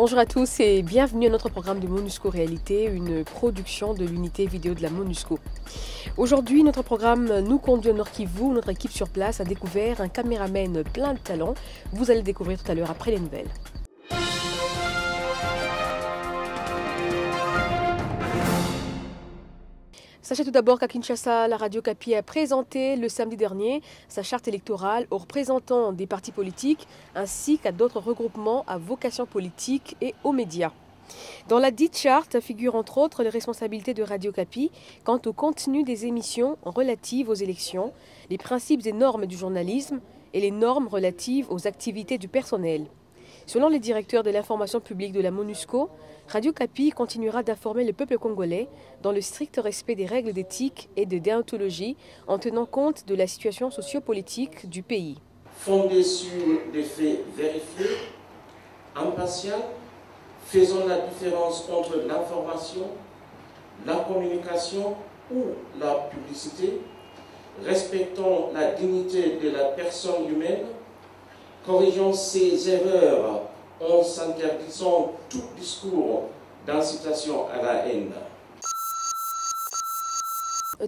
Bonjour à tous et bienvenue à notre programme de MONUSCO Réalité, une production de l'unité vidéo de la MONUSCO. Aujourd'hui, notre programme nous conduit au Nord Kivu. Notre équipe sur place a découvert un caméraman plein de talent. Vous allez le découvrir tout à l'heure après les nouvelles. Sachez tout d'abord qu'à Kinshasa, la radio Kapi a présenté le samedi dernier sa charte électorale aux représentants des partis politiques ainsi qu'à d'autres regroupements à vocation politique et aux médias. Dans la dite charte figurent entre autres les responsabilités de Radio Kapi quant au contenu des émissions relatives aux élections, les principes et normes du journalisme et les normes relatives aux activités du personnel. Selon les directeurs de l'information publique de la MONUSCO, Radio Kapi continuera d'informer le peuple congolais dans le strict respect des règles d'éthique et de déontologie en tenant compte de la situation sociopolitique du pays. Fondé sur des faits vérifiés, impartial, faisons la différence entre l'information, la communication ou la publicité, respectons la dignité de la personne humaine, corrigeons ces erreurs en s'interdisant tout discours d'incitation à la haine.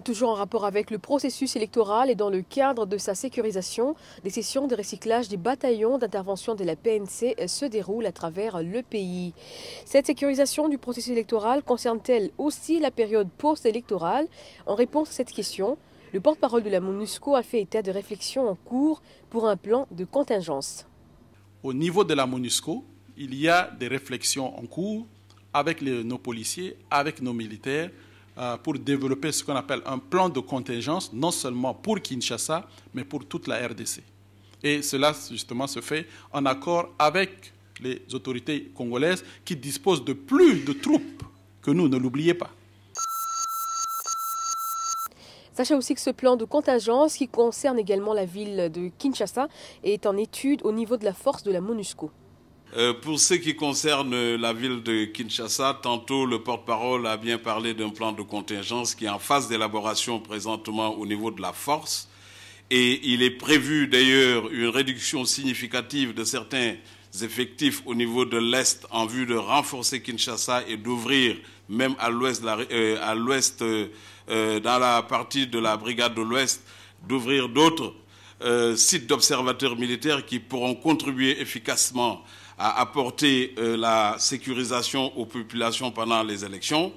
Toujours en rapport avec le processus électoral et dans le cadre de sa sécurisation, des sessions de recyclage des bataillons d'intervention de la PNC se déroulent à travers le pays. Cette sécurisation du processus électoral concerne-t-elle aussi la période post-électorale? En réponse à cette question, le porte-parole de la MONUSCO a fait état de réflexions en cours pour un plan de contingence. Au niveau de la MONUSCO, il y a des réflexions en cours avec nos policiers, avec nos militaires, pour développer ce qu'on appelle un plan de contingence, non seulement pour Kinshasa, mais pour toute la RDC. Et cela, justement, se fait en accord avec les autorités congolaises qui disposent de plus de troupes que nous, ne l'oubliez pas. Sachez aussi que ce plan de contingence, qui concerne également la ville de Kinshasa, est en étude au niveau de la force de la MONUSCO. Pour ce qui concerne la ville de Kinshasa, tantôt le porte-parole a bien parlé d'un plan de contingence qui est en phase d'élaboration présentement au niveau de la force. Et il est prévu d'ailleurs une réduction significative de certains effectifs au niveau de l'Est en vue de renforcer Kinshasa et d'ouvrir même à l'Ouest, dans la partie de la brigade de l'Ouest, d'ouvrir d'autres sites d'observateurs militaires qui pourront contribuer efficacement à apporter la sécurisation aux populations pendant les élections.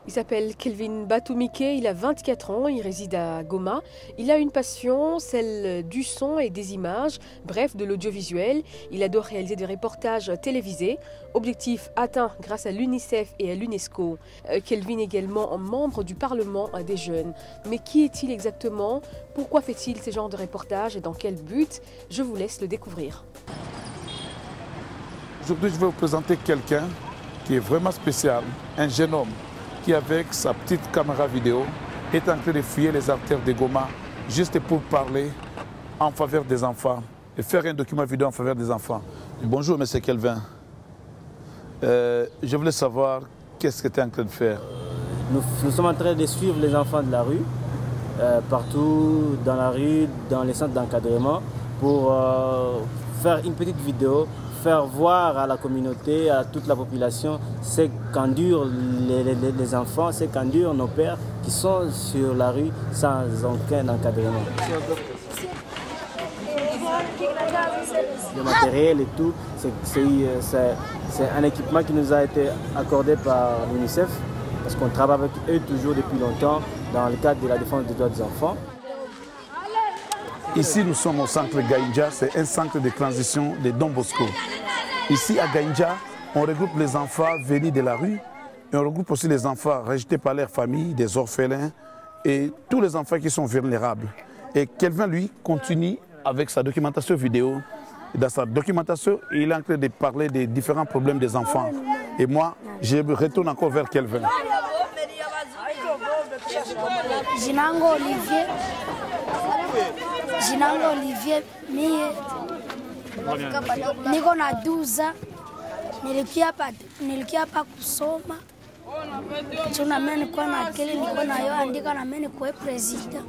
Il s'appelle Kelvin Batumike, il a 24 ans, il réside à Goma. Il a une passion, celle du son et des images, bref, de l'audiovisuel. Il adore réaliser des reportages télévisés. Objectif atteint grâce à l'UNICEF et à l'UNESCO. Kelvin est également membre du Parlement des jeunes. Mais qui est-il exactement? Pourquoi fait-il ce genre de reportages et dans quel but? Je vous laisse le découvrir. Aujourd'hui, je vais vous présenter quelqu'un qui est vraiment spécial, un jeune homme qui, avec sa petite caméra vidéo, est en train de fouiller les artères de Goma juste pour parler en faveur des enfants et faire un document vidéo en faveur des enfants. Bonjour, M. Kelvin. Je voulais savoir qu'est-ce que tu es en train de faire. Nous sommes en train de suivre les enfants de la rue, partout dans la rue, dans les centres d'encadrement, pour faire une petite vidéo, faire voir à la communauté, à toute la population, ce qu'endurent les enfants, ce qu'endurent nos pères qui sont sur la rue sans aucun encadrement. Le matériel et tout, c'est un équipement qui nous a été accordé par l'UNICEF, parce qu'on travaille avec eux toujours depuis longtemps dans le cadre de la défense des droits des enfants. Ici, nous sommes au centre Gaïndja, c'est un centre de transition de Don Bosco. Ici, à Gaïndja, on regroupe les enfants venus de la rue et on regroupe aussi les enfants rejetés par leur famille, des orphelins et tous les enfants qui sont vulnérables. Et Kelvin, lui, continue avec sa documentation vidéo. Dans sa documentation, il est en train de parler des différents problèmes des enfants. Et moi, je retourne encore vers Kelvin. Jinango Olivier. Jina langu Olivier, mie niko na 12 ans. Nilikia hapa kusoma. Tuna mimi niko na akili, niko na yo andika na mimi niko président.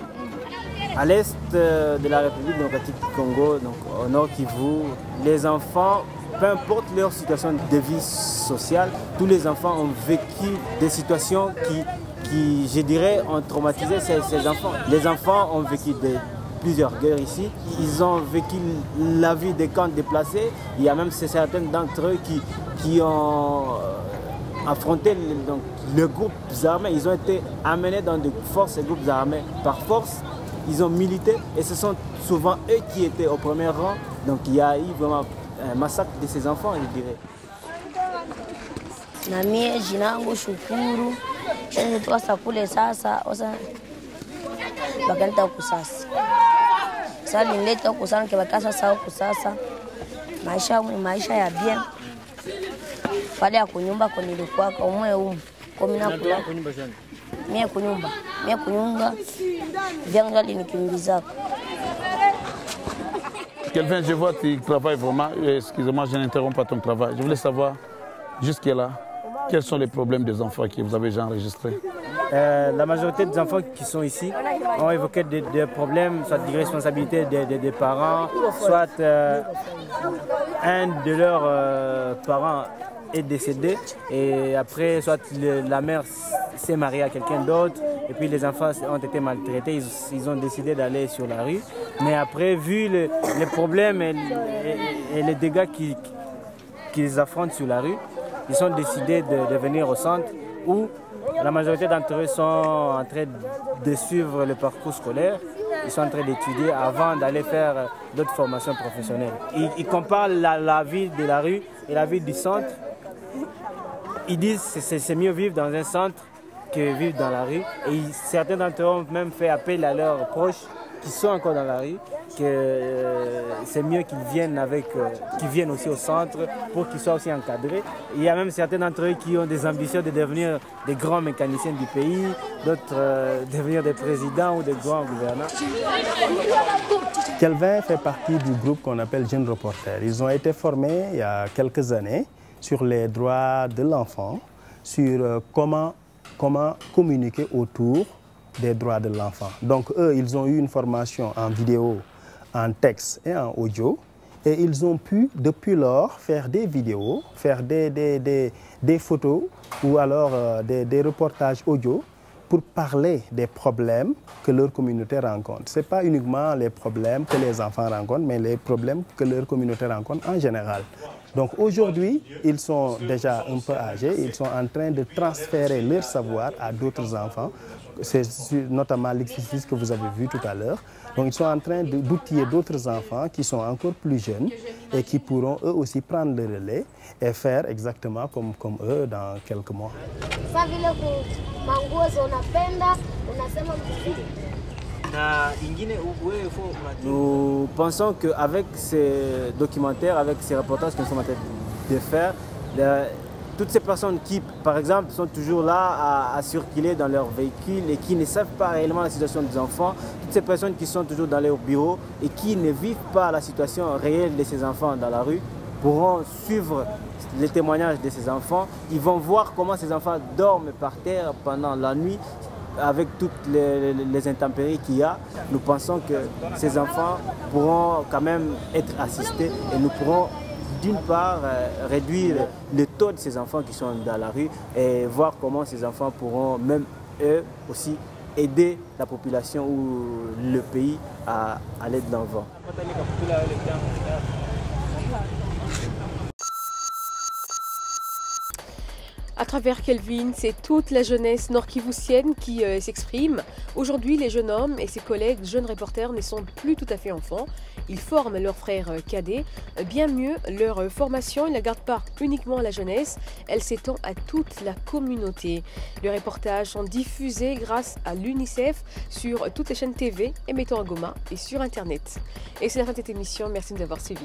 À l'est de la République démocratique du Congo, donc au nord Kivu, les enfants, peu importe leur situation de vie sociale, tous les enfants ont vécu des situations qui je dirais, ont traumatisé ces enfants. Les enfants ont vécu plusieurs guerres ici. Ils ont vécu la vie des camps déplacés. Il y a même certains d'entre eux qui ont affronté les groupes armés. Ils ont été amenés dans des forces et groupes armés par force. Ils ont milité et ce sont souvent eux qui étaient au premier rang. Donc il y a eu vraiment un massacre de ces enfants, je dirais. Namie jina langu Shukuru. Nilitoka sakule sasa, bakaleta huku sasa. Sasa nileta huku sana kibaka sasa huku sasa. Maisha ya bien. Pale ya kunyumba kwa nilikuwa kwa umwe kwa mimi nakula. Mie kunyumba. Vyangu linikimbiza. Kelvin, je vois que tu travailles vraiment. Excusez-moi, je n'interromps pas ton travail. Je voulais savoir, jusqu'à-là, quels sont les problèmes des enfants que vous avez déjà enregistrés? La majorité des enfants qui sont ici ont évoqué des problèmes, soit de responsabilité des parents, soit un de leurs parents est décédé et après soit la mère s'est mariée à quelqu'un d'autre et puis les enfants ont été maltraités, ils ont décidé d'aller sur la rue. Mais après, vu les problèmes et les dégâts qu'ils affrontent sur la rue, ils ont décidé de venir au centre où la majorité d'entre eux sont en train de suivre le parcours scolaire. Ils sont en train d'étudier avant d'aller faire d'autres formations professionnelles. Ils comparent la vie de la rue et la vie du centre. Ils disent que c'est mieux vivre dans un centre que vivre dans la rue. Et certains d'entre eux ont même fait appel à leurs proches qui sont encore dans la rue, que c'est mieux qu'ils viennent aussi au centre pour qu'ils soient aussi encadrés. Il y a même certains d'entre eux qui ont des ambitions de devenir des grands mécaniciens du pays, d'autres devenir des présidents ou des grands gouverneurs. Kelvin fait partie du groupe qu'on appelle Jeunes Reporters. Ils ont été formés il y a quelques années sur les droits de l'enfant, sur comment communiquer autour des droits de l'enfant. Donc eux, ils ont eu une formation en vidéo, en texte et en audio. Et ils ont pu, depuis lors, faire des vidéos, faire des photos ou alors des reportages audio pour parler des problèmes que leur communauté rencontre. Ce n'est pas uniquement les problèmes que les enfants rencontrent, mais les problèmes que leur communauté rencontre en général. Donc aujourd'hui, ils sont déjà un peu âgés, ils sont en train de transférer leur savoir à d'autres enfants. C'est notamment l'exercice que vous avez vu tout à l'heure. Donc ils sont en train d'outiller d'autres enfants qui sont encore plus jeunes et qui pourront eux aussi prendre le relais et faire exactement comme eux dans quelques mois. Nous pensons qu'avec ces documentaires, avec ces reportages que nous sommes en train de faire, toutes ces personnes qui, par exemple, sont toujours là à circuler dans leur véhicule et qui ne savent pas réellement la situation des enfants, toutes ces personnes qui sont toujours dans leur bureau et qui ne vivent pas la situation réelle de ces enfants dans la rue, pourront suivre les témoignages de ces enfants. Ils vont voir comment ces enfants dorment par terre pendant la nuit avec toutes les intempéries qu'il y a. Nous pensons que ces enfants pourront quand même être assistés et nous pourrons d'une part réduire le taux de ces enfants qui sont dans la rue et voir comment ces enfants pourront même eux aussi aider la population ou le pays à aller de l'avant. À travers Kelvin, c'est toute la jeunesse nord-kivusienne qui s'exprime. Aujourd'hui, les jeunes hommes et ses collègues jeunes reporters ne sont plus tout à fait enfants. Ils forment leurs frères cadets. Bien mieux, leur formation ne la garde pas uniquement à la jeunesse, elle s'étend à toute la communauté. Les reportages sont diffusés grâce à l'UNICEF sur toutes les chaînes TV émettant à Goma et sur Internet. Et c'est la fin de cette émission. Merci de nous avoir suivis.